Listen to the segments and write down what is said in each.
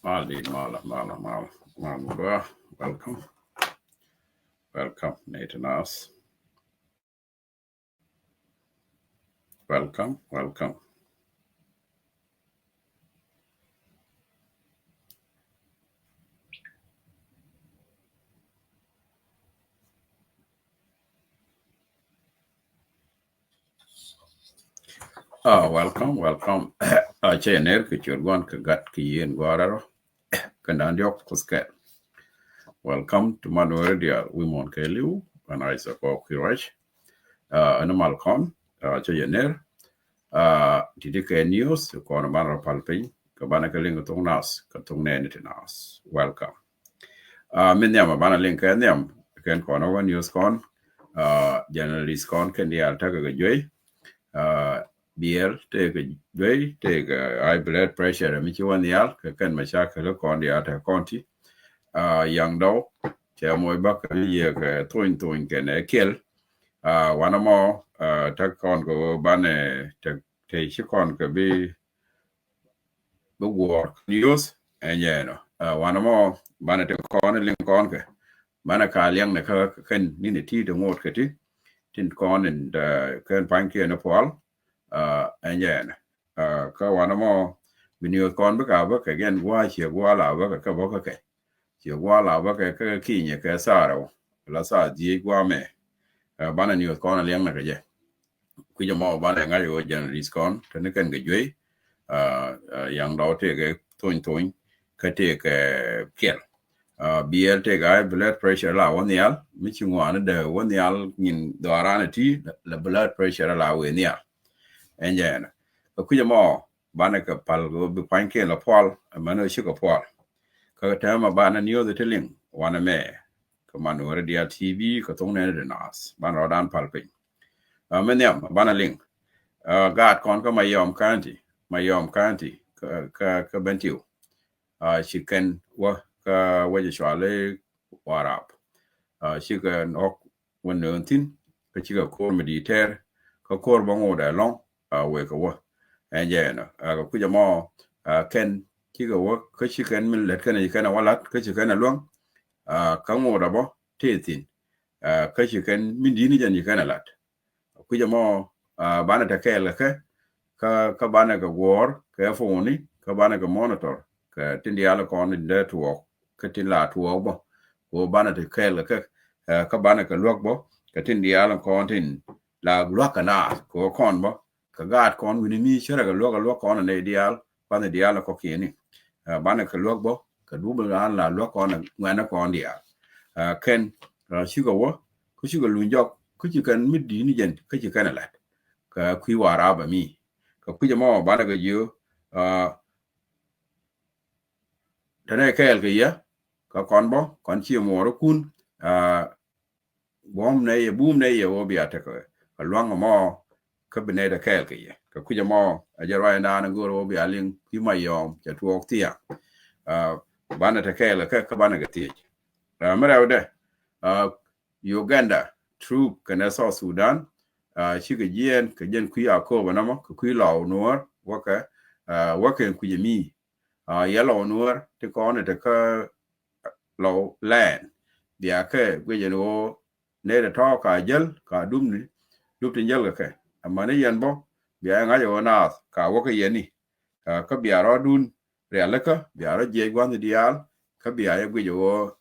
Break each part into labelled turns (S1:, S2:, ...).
S1: Malin, Mala. Welcome, Nathanas. Welcome. Welcome. Chener ke churgon ke gat ke yen goraro. Kandan yok kusket. Welcome to Manuel Dia Wimon Keliu and Isaac Okiraj. Animal con Chener. Didike news ko na mara palpin ka bana ka lingo tong nas ka tong nenete nas. Welcome. Minyam bana link nyam ken ko na news con journalist con ken dia ta ga joy. BL take high blood pressure mi chi wan yal ka kan mashakal kon dia ta konti yang do che moy bak ye ka toin ken kel wana mo ta kon go bane te chi kon ka bi work news no wana mo bane te kon lin kon ka bana ka liang ne ka ken ni ne ti de ngot ka ti tin kon and kan pan ke na pol ka wana mo binyo kon ba ka gen wa che wa la ba ka ba ka che wa la ba ka ki nye ka sa ro la sa ji gwa me bana ni kon liang na ka je ku je mo ba nga yo journalist kon ne kan ga jwe yang do te ga toin ka te ka kel BL te ga blood pressure la won yal mi chi ngwa na de won yal nin do arana ti la blood pressure la we ni enjana ku mo bana ka pal go bi panke la pol mano shi ko pol ka ta ma bana niyo de telling wana me ka manu radio TV ka tong ne de nas bana dan pal pe menyam bana link gad kon ka mayom kanti ka bentiu shi ken wa ka wa je shwale warap shi ka nok won tin ka shi ka ko mediter ka kor bango da long we ka wa enjena ku mo ken ki ga wa ka shi ken min let kana kana walat ka shi kana long ka ngora bo tetin ka shi ken min dini jan kana lat ku mo bana ta kel ka bana ga war ka phone ka bana ga monitor ka tindi ala kon de to ka tin la to bo ko bana ta kel ka bana ka lok bo ka tindi ala kon tin la lokana ko kon bo ka gad kon wini mi shara ga lok kon ne dial bana dial ko kini bana ka lok bo ka dubul an la lok kon ngana kon dia ken shi go wo ku shi go lunjok ku shi kan middi ni jen ka shi kana lat ka ku wara ba mi ka ku mo bana ga yo tane kel ga ya ka kon bo kon chi mo ro kun bom ne bum ne ye wo biata ka lwang mo ka bene da kel ke ka ku mo ajara na na go bi alin ki mayom ja tuok tia bana ta kel ka bana ga ti mara wada Uganda troop kana South Sudan shi ga yen ka jen ku ya ko bana mo ku law nuor waka ku mi ya law nuor te ko ne ta ka law land dia ka gwe je no ne da to ka jel ka dum ni tin jel ka amma ne yan bo biya nga yo na ka wo ka yeni ka biya ro dun real ka biya ro je gwan dial ka biya ye gwe yo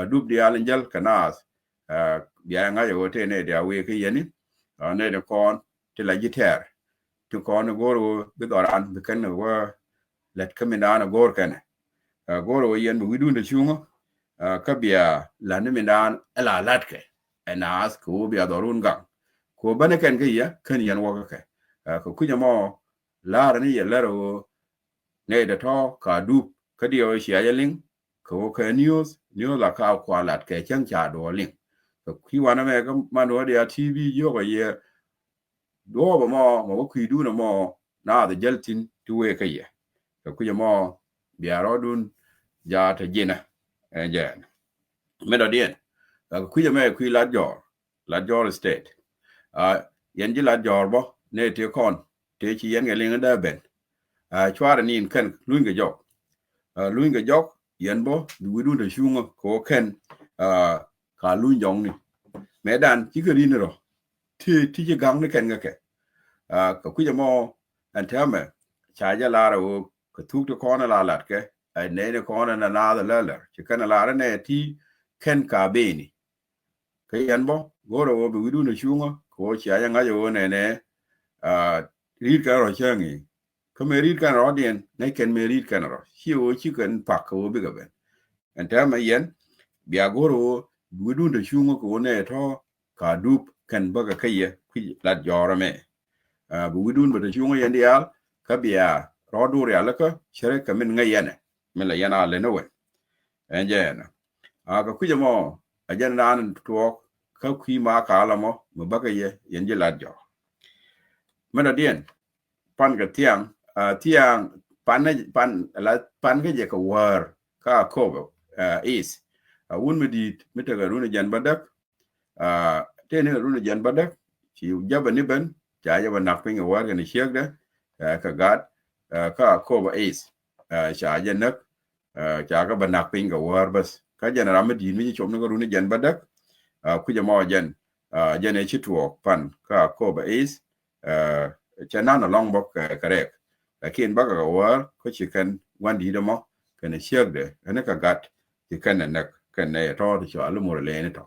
S1: dub dial jel ka nas biya nga yo te ne dia we ka yeni ne de kon te la jiter to kon go bi doran bi kan wo let kamina na gor kan go yen bi dun de chungo ka biya la ne minan ala lat ke enas ko biya dorun gang ko bane ken ke ya kan yan wa ka ko kunya mo la ni ya laro ne da to ka du ka dio shi ayelin ko ka news la ka kwa lat ke chang cha do lin ko ki wana me ka manu dia TV yo ga ye do ba mo ku du na mo na da jaltin tuwe ka ye ko kunya mo biya rodun ja ta jina jen me do dien ko kunya me ku la jor state yen ji la jor bo ne te kon te chi yen ga lin da ben chwara nin kan luin ga jok luin ga jok yen bo widu de shunga ko ken ka luin jong ni medan ti ga rin ro ti ji gang ne ken ga ke ka ku ja mo an tame cha ja la ro ka tuk to kona la lat ke ai ne ne kona na la la ti kan la ra ne ti ken ka be ni ke yen bo go ro be widu ne shunga ko cha ja nga jo ne ri ka ro changi ko me ri kan ro dien ne ken me ri kan ro chi o chi kan pak ko be ga ben an tame yen bia go ro widu ne shunga ko ne to ka dup kan ba ga kaye ki lat jora me bu widun ba de shunga yen dial ka bia ro du ya la ka chere ka min ngai yana me la yana le no we enje na ka ku jamo ajan nan to ka ku ma ka la mo ba ga ye yen je lat jo mena dien pan ga tiang pan ga je ka war ka ko is wun me di meta ga runa jan badak te ne runa jan badak ci jaba ni ben ja jaba nak pinga war ga ni shegda ka gat ka ko ba is sha jan nak ja ga banak pinga war bas ka jan ramadi mi chom na runa jan badak ku jama jan e chitwo pan ka ko ba is chana na long bok correct lakin ba ga war ko ci kan wandi da mo kana shegda ana ka gat ci kan nak kan ne to to alu mo le ne to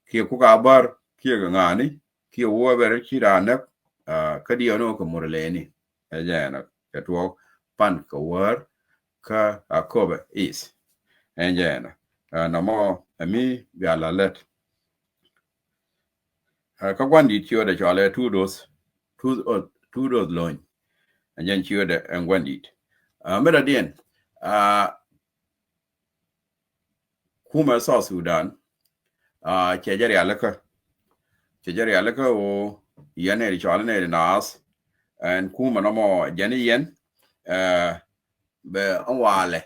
S1: ki ku ka bar ki ga ngani ki wo ber ki da nak ka di no ko mo le ni ajana ka to pan ka war ka akoba is ajana na mo ami ya la let ka gwandi ti o da jale two those loin ajan ti o da en gwandi mera dien kuma South Sudan chejari alaka o yane ri chala ne nas and kuma no mo jani yen be awale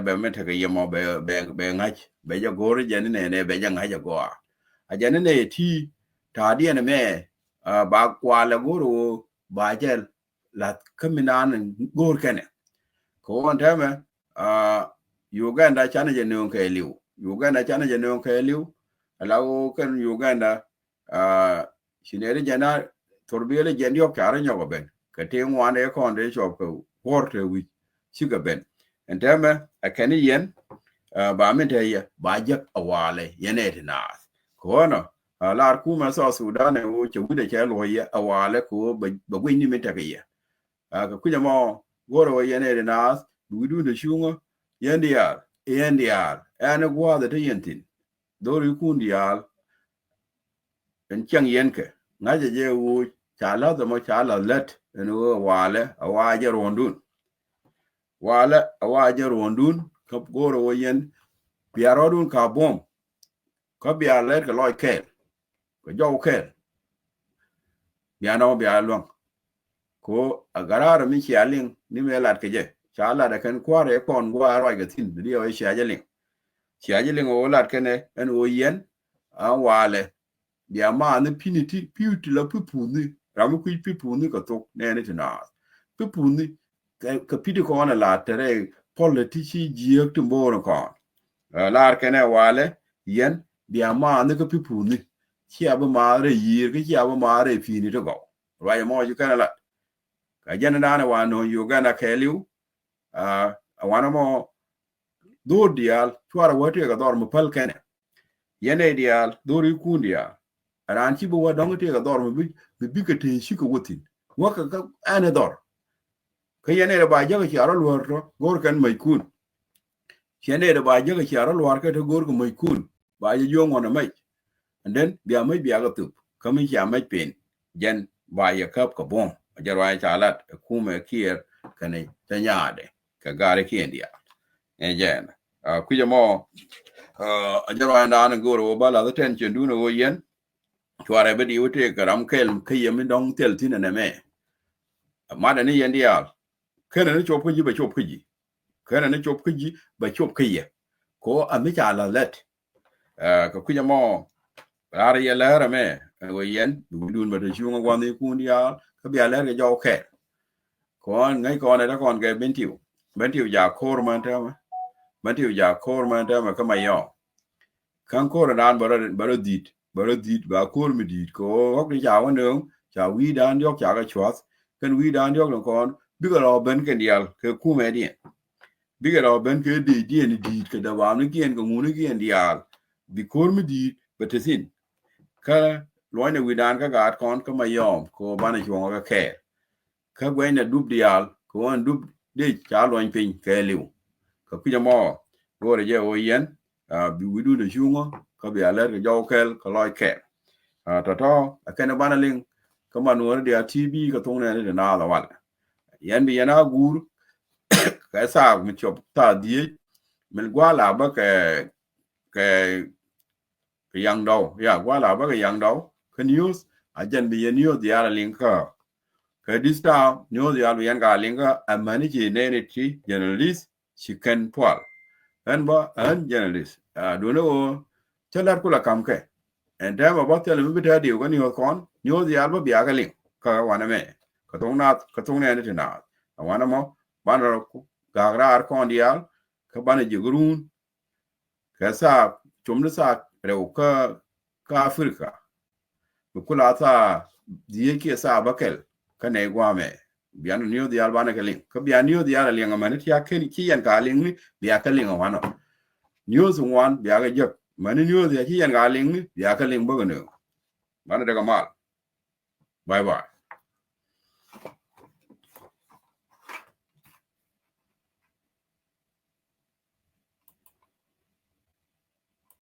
S1: be meta ke yemo be ngach be ja gore jani ne be ja ngach go a jani ne ti ta di ne me ba kwale goro ba jel la kaminan gor kene ko on tame Uganda chana je ne ke liu Uganda chana je ne ke liu alawo kan Uganda shinere jana torbele jendio kare nyogo ben kate ngwane konde chop ko porte wi siga ben entame akani yen ba mente ya ba jak awale yenete na kono lar kuma so Sudan o chude ke lo ya awale ko ba gwini mente ke ya ka kuja mo goro yenete na widu de shungo yendial ene gwa de yentin dori kundial en chang yenke ngaje je wo chala da mo chala let eno wale awaje rondun ka goro yen biarodun ka bom ka bialet ka loy kel ko jow kel biano bialong ko agarar mi chialin ni melat ke je chala da kan kware kon gwa roi ga tin dio chiajelin o lat kene en o yen awale bia ma ne piniti piuti la pupuni ramu ku pupuni ka tok ne ne tina pupuni ka pidi ko na la tere politici jiek to mboro ko la kene wale yen bia ma ne ka pupuni chia ba ma re yir ka chia ba ma re fini to go right mo ju kana la ka jana na wa no Uganda keliu wana mo do dial twara wote ga dor mo pal kene yene dial dori kundia aranchi bo wadong te ga dor mo bi ka te shi ko wotin waka ka ane dor ka yene da ba jaga charo lorto gor kan mai kun yene da ba jaga charo lor ka to gor ko mai kun ba ye yo ngona mai and then bia ga tup kami ya mai pen jen ba ye kap ko bom jarwa chalat kuma kier kane tanyade ka gare kiendia jen kuja mo jarwa na goro ba la tension du no yen tware be di wote garam kel kiyem dong tel tin ne me ma da ni yen dia kana ne chop kiji ba chop kiji kana ne chop kiji ba chop kiye ko ami cha la let ka kuja mo ara ye la me wo yen du ba de shunga wa ni kun dia ka bi ala ga jo ke kon ngai kon da kon ke bentiu ya korman ta ma bentiu ya korman ta ma kama yo kan ko dan baro dit ba kor mi dit ko ok ni ja wan dong ja wi dan yok ja ga chwas kan wi dan yok lo kon bi ga ro ben ke dial ke ku me di bi ga ro ben ke di ni dit ke da wa ni kien ko ngu ni kien dial bi kor mi dit betesin ka lo ne wi dan ka ga kon ka ma yom ko ba na chwo ga ke ka gwe na dub dial ko an dub de cha lo pin ke liu ka pi mo go re je o yen bi wi du de chungo ka bi aler ke jo kel ka loy ke ta to ka na bana ling ka manur dia tv ka tong ne de na la wal yan bi yana gur ka sa mi chop ta di men gwa la ba ke yang dau ya gwa la ba ke yang dau ka news a jan bi news dia la ling ka dista news dia yan ka ling ka amani ji ne ne ti journalist chicken pol an ba an journalist do no chalar kula kam ke and da ba tele mi bita dio ka ni kon news dia ba bia ka ling ka wana me ka tong ne ne na wana mo ban ro ga ra kon dia ka ban ji grun ka sa chumna sa re ka afrika kula sa die ke sa bakel ka ne gwa me bian new dia bana ka ling ka bian new dia la ling ma ne tia ke ki yan ka ling ni bia ka ling wana news one bia ga jek man news dia ki yan ka ling ni bia ka ling ba no bana daga mal bye bye